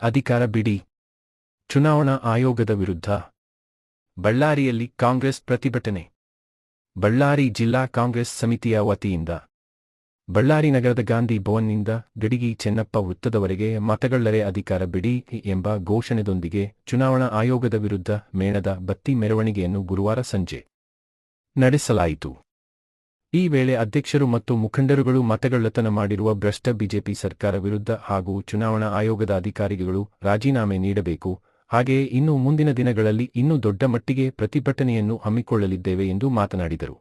ಅಧಿಕಾರ ಬಿಡಿ. ಚುನಾವಣಾ ಆಯೋಗದ ವಿರುದ್ಧ ಬಳ್ಳಾರಿಯಲ್ಲಿ ಕಾಂಗ್ರೆಸ್ ಪ್ರತಿಭಟನೆ. ಬಳ್ಳಾರಿ ಜಿಲ್ಲಾ ಕಾಂಗ್ರೆಸ್ ಸಮಿತಿಯ ವತಿಯಿಂದ ಬಳ್ಳಾರಿ ನಗರದ ಗಾಂಧಿ ಭವನ್ನಿಂದ ಗಡಿಗಿ ಚೆನ್ನಪ್ಪ ವೃತ್ತದವರೆಗೆ ಮತಗಳ್ಳರೆ ಅಧಿಕಾರ ಬಿಡಿ ಎಂಬ ಘೋಷಣೆಯೊಂದಿಗೆ ಚುನಾವಣಾ ಆಯೋಗದ ವಿರುದ್ಧ ಮೇಣದ ಬತ್ತಿ ಮೆರವಣಿಗೆಯನ್ನು ಗುರುವಾರ ಸಂಜೆ ನಡೆಸಲಾಯಿತು. ಈ ವೇಳೆ ಅಧ್ಯಕ್ಷರು ಮತ್ತು ಮುಖಂಡರುಗಳು ಮತಗಳ್ಳತನ ಮಾಡಿರುವ ಭ್ರಷ್ಟ ಬಿಜೆಪಿ ಸರ್ಕಾರ ವಿರುದ್ಧ ಹಾಗೂ ಚುನಾವಣಾ ಆಯೋಗದ ಅಧಿಕಾರಿಗಳು ರಾಜೀನಾಮೆ ನೀಡಬೇಕು, ಹಾಗೆಯೇ ಇನ್ನು ಮುಂದಿನ ದಿನಗಳಲ್ಲಿ ಇನ್ನೂ ದೊಡ್ಡ ಮಟ್ಟಿಗೆ ಪ್ರತಿಭಟನೆಯನ್ನು ಹಮ್ಮಿಕೊಳ್ಳಲಿದ್ದೇವೆ ಎಂದು ಮಾತನಾಡಿದರು.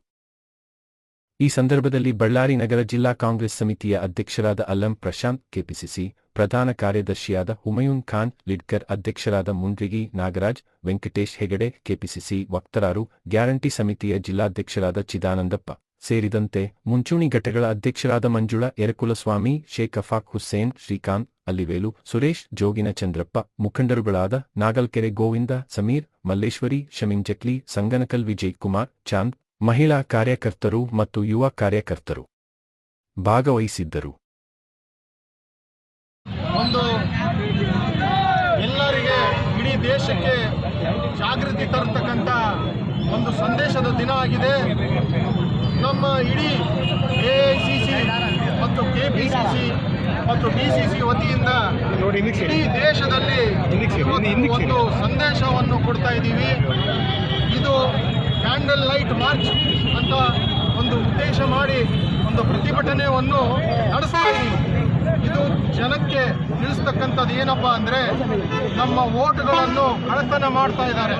ಈ ಸಂದರ್ಭದಲ್ಲಿ ಬಳ್ಳಾರಿ ನಗರ ಜಿಲ್ಲಾ ಕಾಂಗ್ರೆಸ್ ಸಮಿತಿಯ ಅಧ್ಯಕ್ಷರಾದ ಅಲ್ಲಂ ಪ್ರಶಾಂತ್, ಕೆಪಿಸಿಸಿ ಪ್ರಧಾನ ಕಾರ್ಯದರ್ಶಿಯಾದ ಹುಮಯೂನ್ ಖಾನ್ ಲಿಡ್ಕರ್, ಅಧ್ಯಕ್ಷರಾದ ಮುಂಡ್ರಿಗಿ ನಾಗರಾಜ್, ವೆಂಕಟೇಶ್ ಹೆಗಡೆ, ಕೆಪಿಸಿಸಿ ವಕ್ತಾರರು, ಗ್ಯಾರಂಟಿ ಸಮಿತಿಯ ಜಿಲ್ಲಾಧ್ಯಕ್ಷರಾದ ಚಿದಾನಂದಪ್ಪ ಸೇರಿದಂತೆ ಮುಂಚೂಣಿ ಘಟಕಗಳ ಅಧ್ಯಕ್ಷರಾದ ಮಂಜುಳಾ ಯರಕುಲಸ್ವಾಮಿ, ಶೇಖ್ ಅಫಾಕ್ ಹುಸೇನ್, ಶ್ರೀಕಾಂತ್, ಅಲ್ಲಿವೇಲು, ಸುರೇಶ್, ಜೋಗಿನ ಚಂದ್ರಪ್ಪ, ಮುಖಂಡರುಗಳಾದ ನಾಗಲ್ಕೆರೆ ಗೋವಿಂದ, ಸಮೀರ್, ಮಲ್ಲೇಶ್ವರಿ, ಶಮೀಂ ಜಕ್ಲಿ, ಸಂಗನಕಲ್ ವಿಜಯ್ ಕುಮಾರ್, ಚಾಂದ್, ಮಹಿಳಾ ಕಾರ್ಯಕರ್ತರು ಮತ್ತು ಯುವ ಕಾರ್ಯಕರ್ತರು ಭಾಗವಹಿಸಿದ್ದರು. ಒಂದು ಎಲ್ಲರಿಗೆ ಇಡೀ ದೇಶಕ್ಕೆ ಜಾಗೃತಿ ತರತಕ್ಕಂಥ ಒಂದು ಸಂದೇಶದ ದಿನ ಆಗಿದೆ. ನಮ್ಮ ಇಡೀ ಎಐಸಿಸಿ ಮತ್ತು ಕೆಪಿಸಿಸಿ ಮತ್ತು ಡಿಸಿಸಿ ವತಿಯಿಂದ ಇಡೀ ದೇಶದಲ್ಲಿ ಒಂದು ಸಂದೇಶವನ್ನು ಕೊಡ್ತಾ ಇದ್ದೀವಿ. ಇದು ಕ್ಯಾಂಡಲ್ ಲೈಟ್ ಮಾರ್ಚ್ ಅಂತ ಒಂದು ಉದ್ದೇಶ ಮಾಡಿ ಒಂದು ಪ್ರತಿಭಟನೆಯನ್ನು ನಡೆಸ್ತಾ ಇದ್ದೀವಿ. ಇದು ಜನಕ್ಕೆ ತಿಳಿಸ್ತಕ್ಕಂಥದ್ದು ಏನಪ್ಪ ಅಂದರೆ, ನಮ್ಮ ವೋಟ್ಗಳನ್ನು ಕಳ್ಳತನ ಮಾಡ್ತಾ ಇದ್ದಾರೆ.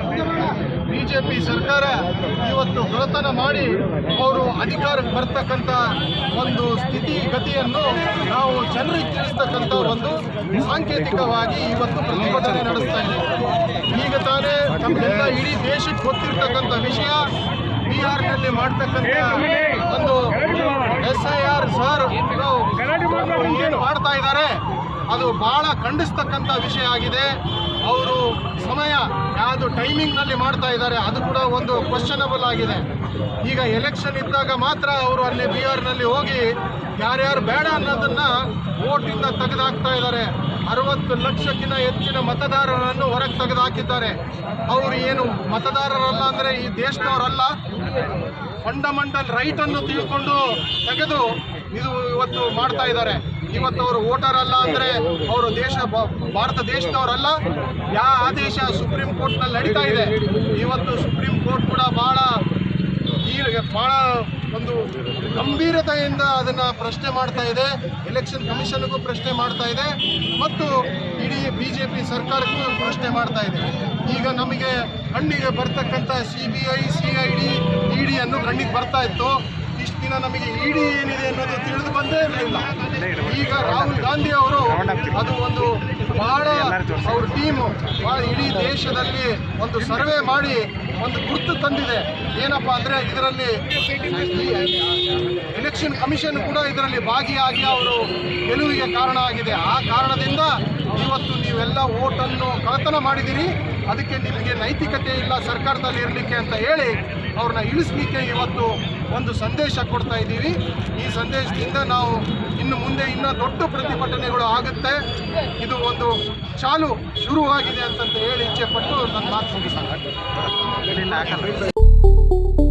ಬಿಜೆಪಿ ಸರ್ಕಾರ ಇವತ್ತು ಕಳ್ಳತನ ಮಾಡಿ ಅವರು ಅಧಿಕಾರಕ್ಕೆ ಬರ್ತಕ್ಕಂಥ ಒಂದು ಸ್ಥಿತಿಗತಿಯನ್ನು ನಾವು ಜನರಿಗೆ ತಿಳಿಸ್ತಕ್ಕಂಥ ಒಂದು ಸಾಂಕೇತಿಕವಾಗಿ ಇವತ್ತು ಪ್ರತಿಭಟನೆ ನಡೆಸ್ತಾ ಇದ್ದೀವಿ. ಈಗ ತಾನೇ ನಮಗೆಲ್ಲ ಇಡೀ ದೇಶಕ್ಕೆ ಗೊತ್ತಿರ್ತಕ್ಕಂಥ ವಿಷಯ, ಬಿಹಾರ್ನಲ್ಲಿ ಮಾಡ್ತಕ್ಕಂಥ ಒಂದು SIR ಸರ್ ಏನು ಮಾಡ್ತಾ ಇದ್ದಾರೆ ಅದು ಬಹಳ ಖಂಡಿಸ್ತಕ್ಕಂಥ ವಿಷಯ ಆಗಿದೆ. ಅವರು ಸಮಯ ಯಾವುದು ಟೈಮಿಂಗ್ನಲ್ಲಿ ಮಾಡ್ತಾ ಇದ್ದಾರೆ ಅದು ಕೂಡ ಒಂದು ಕ್ವಶನಬಲ್ ಆಗಿದೆ. ಈಗ ಎಲೆಕ್ಷನ್ ಇದ್ದಾಗ ಮಾತ್ರ ಅವರು ಅಲ್ಲಿ ಬಿಹಾರ್ನಲ್ಲಿ ಹೋಗಿ ಯಾರ್ಯಾರು ಬೇಡ ಅನ್ನೋದನ್ನು ವೋಟಿಂದ ತೆಗೆದುಹಾಕ್ತಾ ಇದ್ದಾರೆ. 60 ಲಕ್ಷಕ್ಕಿಂತ ಹೆಚ್ಚಿನ ಮತದಾರರನ್ನು ಹೊರಗೆ ತೆಗೆದುಹಾಕಿದ್ದಾರೆ. ಅವರು ಏನು ಮತದಾರರಲ್ಲ ಅಂದರೆ ಈ ದೇಶದವರಲ್ಲ, ಫಂಡಮೆಂಟಲ್ ರೈಟನ್ನು ತಿಳ್ಕೊಂಡು ತೆಗೆದು ಇದು ಇವತ್ತು ಮಾಡ್ತಾ ಇದ್ದಾರೆ. ಇವತ್ತು ಅವರು ವೋಟರ್ ಅಲ್ಲ ಅಂದರೆ ಅವರು ಭಾರತ ದೇಶದವರಲ್ಲ. ಯಾವ ಆದೇಶ ಸುಪ್ರೀಂ ಕೋರ್ಟ್ನಲ್ಲಿ ನಡೀತಾ ಇದೆ, ಇವತ್ತು ಸುಪ್ರೀಂ ಕೋರ್ಟ್ ಕೂಡ ಭಾಳ ಒಂದು ಗಂಭೀರತೆಯಿಂದ ಅದನ್ನು ಪ್ರಶ್ನೆ ಮಾಡ್ತಾ ಇದೆ. ಎಲೆಕ್ಷನ್ ಕಮಿಷನ್ಗೂ ಪ್ರಶ್ನೆ ಮಾಡ್ತಾ ಇದೆ ಮತ್ತು ಇಡೀ ಬಿಜೆಪಿ ಸರ್ಕಾರಕ್ಕೂ ಪ್ರಶ್ನೆ ಮಾಡ್ತಾ ಇದೆ. ಈಗ ನಮಗೆ ಕಣ್ಣಿಗೆ ಬರ್ತಕ್ಕಂಥ CBI, CID, ED ಅನ್ನು ಕಣ್ಣಿಗೆ ಬರ್ತಾ ಇತ್ತು. ಇಷ್ಟು ದಿನ ನಮಗೆ ED ಏನಿದೆ ಅನ್ನೋದು ತಿಳಿದು ಬಂದೇ ಇಲ್ಲ. ಈಗ ರಾಹುಲ್ ಗಾಂಧಿ ಅವರು ಅದು ಒಂದು ಭಾಳ ಅವ್ರ ಟೀಮು ಭಾಳ ಇಡೀ ದೇಶದಲ್ಲಿ ಒಂದು ಸರ್ವೆ ಮಾಡಿ ಒಂದು ಗುರುತು ತಂದಿದೆ. ಏನಪ್ಪ ಅಂದರೆ ಇದರಲ್ಲಿ ಎಲೆಕ್ಷನ್ ಕಮಿಷನ್ ಕೂಡ ಇದರಲ್ಲಿ ಭಾಗಿಯಾಗಿ ಅವರು ಗೆಲುವಿಗೆ ಕಾರಣ ಆಗಿದೆ. ಆ ಕಾರಣದಿಂದ ಇವತ್ತು ನೀವೆಲ್ಲ ವೋಟನ್ನು ಕಳ್ಳತನ ಮಾಡಿದ್ದೀರಿ, ಅದಕ್ಕೆ ನಿಮಗೆ ನೈತಿಕತೆ ಇಲ್ಲ ಸರ್ಕಾರದಲ್ಲಿ ಇರಲಿಕ್ಕೆ ಅಂತ ಹೇಳಿ ಅವ್ರನ್ನ ಇಳಿಸ್ಲಿಕ್ಕೆ ಇವತ್ತು ಒಂದು ಸಂದೇಶ ಕೊಡ್ತಾ ಇದ್ದೀವಿ. ಈ ಸಂದೇಶದಿಂದ ನಾವು ಇನ್ನು ಮುಂದೆ ಇನ್ನೂ ದೊಡ್ಡ ಪ್ರತಿಭಟನೆಗಳು ಆಗುತ್ತೆ. ಇದು ಒಂದು ಶುರುವಾಗಿದೆ ಅಂತಂತ ಹೇಳಿ ಇಚ್ಛೆಪಟ್ಟು ನನ್ನ ಮಾತು ಮುಗಿಸ್ತೀನಿ.